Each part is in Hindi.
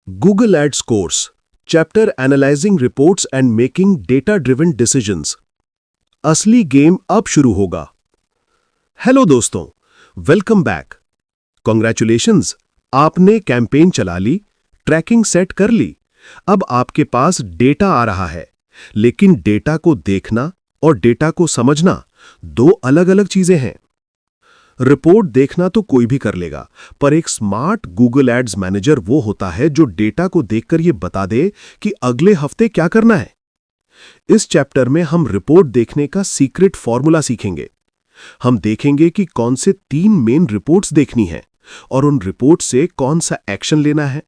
Google Ads course, chapter Analyzing Reports and Making Data-Driven Decisions. असली गेम अब शुरू होगा। हेलो दोस्तों, वेलकम बैक। कॉन्ग्रेचुलेशंस, आपने कैंपेन चला ली, ट्रैकिंग सेट कर ली। अब आपके पास डेटा आ रहा है, लेकिन डेटा को देखना और डेटा को समझना दो अलग-अलग चीजें हैं। रिपोर्ट देखना तो कोई भी कर लेगा, पर एक स्मार्ट गूगल एड्स मैनेजर वो होता है जो डेटा को देखकर ये बता दे कि अगले हफ्ते क्या करना है। इस चैप्टर में हम रिपोर्ट देखने का सीक्रेट फॉर्मूला सीखेंगे। हम देखेंगे कि कौन से 3 मेन रिपोर्ट्स देखनी है और उन रिपोर्ट से कौन सा एक्शन लेना है।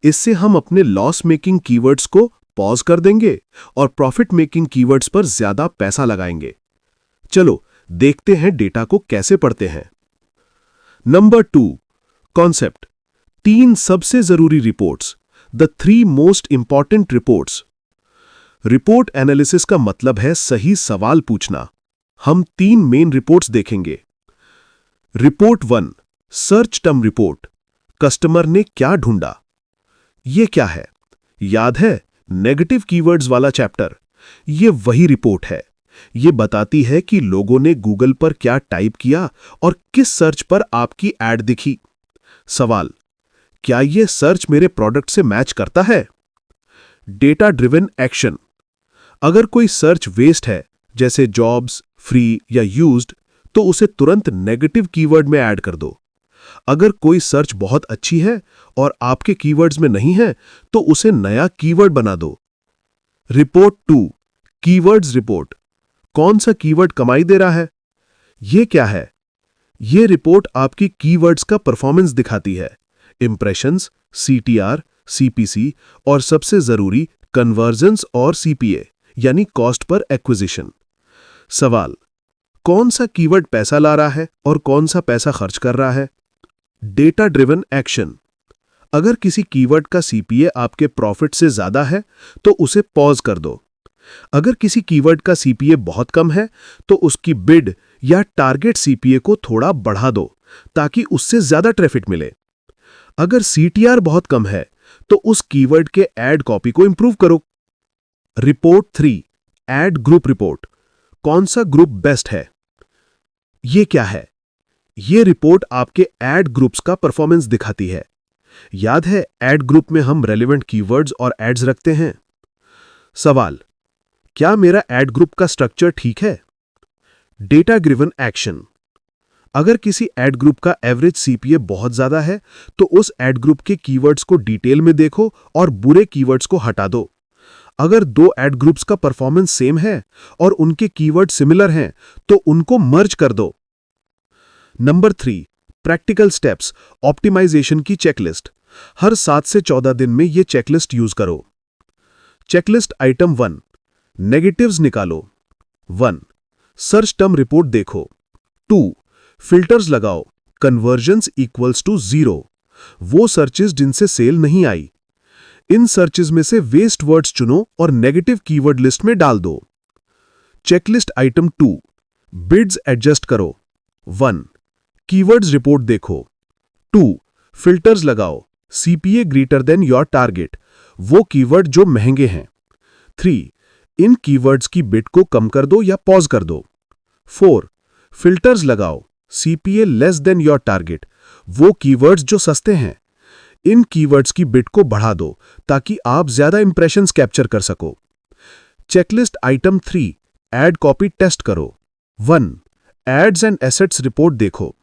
इससे हम अपने लॉस मेकिंग कीवर्ड्स को पॉज कर देंगे और प्रॉफिट मेकिंग कीवर्ड्स पर ज्यादा पैसा लगाएंगे। चलो देखते हैं डेटा को कैसे पढ़ते हैं। Number 2, concept. 3 सबसे जरूरी reports, the 3 most important reports. Report analysis का मतलब है सही सवाल पूछना। हम 3 मेन रिपोर्ट्स देखेंगे। Report 1, search term report. Customer ने क्या ढूंढा। यह क्या है? याद है, नेगेटिव कीवर्ड्स वाला चैप्टर। यह वही रिपोर्ट है। ये बताती है कि लोगों ने गूगल पर क्या टाइप किया और किस सर्च पर आपकी ऐड दिखी। सवाल, क्या यह सर्च मेरे प्रोडक्ट से मैच करता है? Data driven action. अगर कोई सर्च वेस्ट है, जैसे जॉब्स, फ्री या यूज्ड, तो उसे तुरंत नेगेटिव कीवर्ड में ऐड कर दो। अगर कोई सर्च बहुत अच्छी है और आपके कीवर्ड्स में नहीं है, तो उसे नया कीवर्ड बना दो। Report 2, keywords report. कौन सा कीवर्ड कमाई दे रहा है? यह क्या है? यह रिपोर्ट आपकी कीवर्ड्स का परफॉर्मेंस दिखाती है। इंप्रेशंस, सीटीआर, सीपीसी और सबसे जरूरी कन्वर्जन्स और सीपीए यानी कॉस्ट पर एक्विजिशन। सवाल, कौन सा कीवर्ड पैसा ला रहा है और कौन सा पैसा खर्च कर रहा है? Data driven action. अगर किसी कीवर्ड का सीपीए आपके प्रॉफिट से ज्यादा है, तो उसे पॉज कर दो। अगर किसी कीवर्ड का सीपीए बहुत कम है, तो उसकी बिड या टारगेट सीपीए को थोड़ा बढ़ा दो ताकि उससे ज्यादा ट्रैफिक मिले। अगर सीटीआर बहुत कम है, तो उस कीवर्ड के एड कॉपी को इंप्रूव करो। Report 3, ad group report. कौन सा ग्रुप बेस्ट है? यह क्या है? यह रिपोर्ट आपके एड ग्रुप्स का परफॉर्मेंस दिखाती है। याद है, एड ग्रुप में हम रेलेवेंट कीवर्ड्स और एड्स रखते हैं। सवाल, क्या मेरा एड ग्रुप का स्ट्रक्चर ठीक है? Data driven action. अगर किसी एड ग्रुप का एवरेज सीपीए बहुत ज्यादा है, तो उस एड ग्रुप के कीवर्ड्स को डिटेल में देखो और बुरे कीवर्ड्स को हटा दो। अगर 2 एड ग्रुप्स का परफॉर्मेंस सेम है और उनके कीवर्ड सिमिलर हैं, तो उनको मर्ज कर दो। नंबर 3, प्रैक्टिकल स्टेप्स, ऑप्टिमाइजेशन की चेकलिस्ट। हर 7 से 14 दिन में यह चेकलिस्ट यूज करो। चेकलिस्ट आइटम 1, नेगेटिव्स निकालो। 1, सर्च टर्म रिपोर्ट देखो। 2, फिल्टर्स लगाओ, कन्वर्जन्स इक्वल्स टू 0। वो सर्चेस जिनसे सेल नहीं आई। इन सर्चेस में से वेस्ट वर्ड्स चुनो और नेगेटिव कीवर्ड लिस्ट में डाल दो। चेकलिस्ट आइटम 2, बिड्स एडजस्ट करो। 1, कीवर्ड्स रिपोर्ट देखो। 2, फिल्टर्स लगाओ, CPA greater than your target, वो कीवर्ड जो महंगे हैं। 3, इन कीवर्ड्स की बिड को कम कर दो या पॉज कर दो। 4, फिल्टर्स लगाओ, CPA less than your target, वो कीवर्ड्स जो सस्ते हैं। इन कीवर्ड्स की बिड को बढ़ा दो ताकि आप ज्यादा इंप्रेशंस कैप्चर कर सको। Checklist item 3, ad copy test करो। 1, एड्स एंड एसेट्स रिपोर्ट देखो।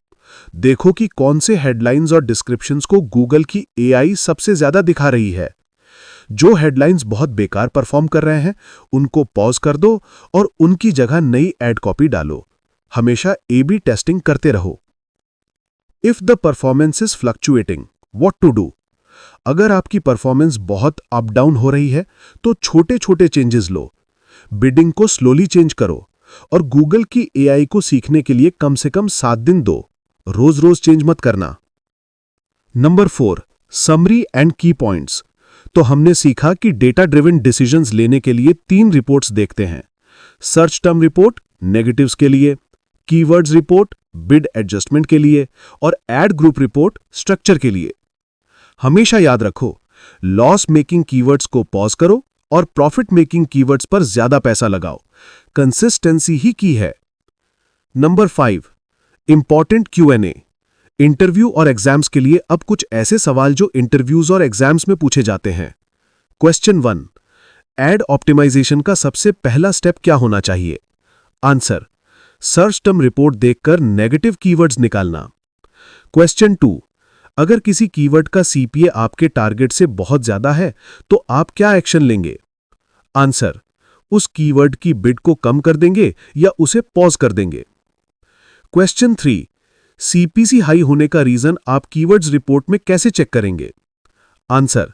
देखो कि कौन से हेडलाइंस और डिस्क्रिप्शंस को गूगल की एआई सबसे ज्यादा दिखा रही है। जो हेडलाइंस बहुत बेकार परफॉर्म कर रहे हैं, उनको पॉज कर दो और उनकी जगह नई एड कॉपी डालो। हमेशा ए/बी टेस्टिंग करते रहो। If the performance is fluctuating, what to do? अगर आपकी परफॉर्मेंस बहुत अप डाउन हो रही है, तो छोटे छोटे चेंजेस लो। बिडिंग को स्लोली चेंज करो और गूगल की एआई को सीखने के लिए कम से कम 7 दिन दो। रोज रोज चेंज मत करना। नंबर 4, समरी एंड की पॉइंट्स। तो हमने सीखा कि डेटा ड्रिवन डिसीजंस लेने के लिए 3 रिपोर्ट्स देखते हैं। सर्च टर्म रिपोर्ट नेगेटिव्स के लिए, कीवर्ड्स रिपोर्ट बिड एडजस्टमेंट के लिए और एड ग्रुप रिपोर्ट स्ट्रक्चर के लिए। हमेशा याद रखो, लॉस मेकिंग कीवर्ड्स को पॉज करो और प्रॉफिट मेकिंग कीवर्ड्स पर ज्यादा पैसा लगाओ। कंसिस्टेंसी ही की है। Number 5, important Q&A। इंटरव्यू और एग्जाम्स के लिए अब कुछ ऐसे सवाल जो इंटरव्यूज और एग्जाम्स में पूछे जाते हैं। क्वेश्चन 1, एड ऑप्टिमाइजेशन का सबसे पहला स्टेप क्या होना चाहिए? आंसर, सर्च टर्म रिपोर्ट देखकर नेगेटिव कीवर्ड्स निकालना। क्वेश्चन 2, अगर किसी कीवर्ड का CPA आपके टारगेट से बहुत ज्यादा है तो आप क्या एक्शन लेंगे? आंसर, उस कीवर्ड की बिड को कम कर देंगे या उसे पॉज कर देंगे। क्वेश्चन 3, CPC हाई होने का रीजन आप कीवर्ड्स रिपोर्ट में कैसे चेक करेंगे? आंसर,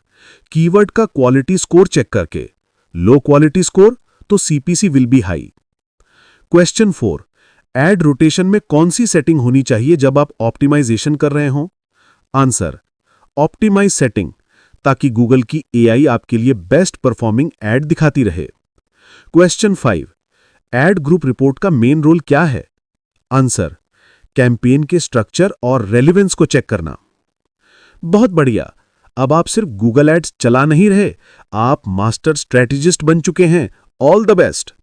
कीवर्ड का क्वालिटी स्कोर चेक करके। लो क्वालिटी स्कोर तो CPC will be high. Question 4, ad rotation में कौन सी सेटिंग होनी चाहिए जब आप ऑप्टिमाइजेशन कर रहे हो? आंसर, ऑप्टिमाइज सेटिंग, ताकि गूगल की AI आपके लिए बेस्ट परफॉर्मिंग एड दिखाती रहे। क्वेश्चन 5, एड ग्रुप रिपोर्ट का मेन रोल क्या है? आंसर, कैंपेन के स्ट्रक्चर और रेलेवेंस को चेक करना। बहुत बढ़िया, अब आप सिर्फ गूगल एड्स चला नहीं रहे, आप मास्टर स्ट्रेटेजिस्ट बन चुके हैं। All the best.